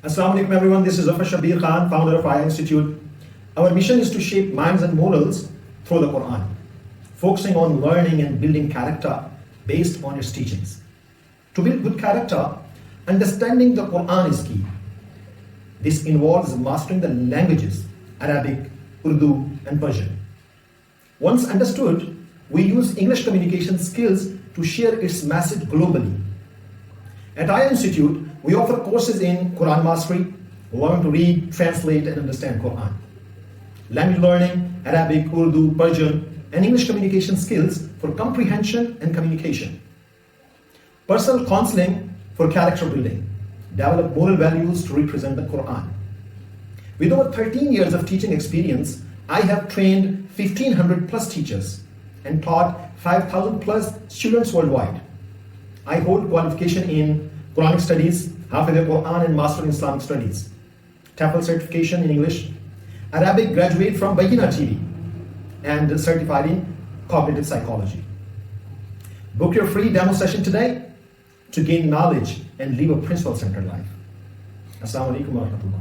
Assalamu alaikum everyone, this is Zafar Shabir Khan, founder of AYAH Institute. Our mission is to shape minds and morals through the Quran, focusing on learning and building character based on its teachings. To build good character, understanding the Quran is key. This involves mastering the languages, Arabic, Urdu, and Persian. Once understood, we use English communication skills to share its message globally. At AYAH Institute, we offer courses in Quran mastery, learn to read, translate, and understand Quran. Language learning, Arabic, Urdu, Persian, and English communication skills for comprehension and communication. Personal counseling for character building. Develop moral values to represent the Quran. With over 13 years of teaching experience, I have trained 1,500 plus teachers and taught 5,000 plus students worldwide. I hold qualification in Quranic studies, Hafiz Quran and Master in Islamic studies, TEFL certification in English, Arabic graduate from Bayyinah TV, and certified in cognitive psychology. Book your free demo session today to gain knowledge and live a principle-centered life. Assalamu alaikum wa rahmatullah.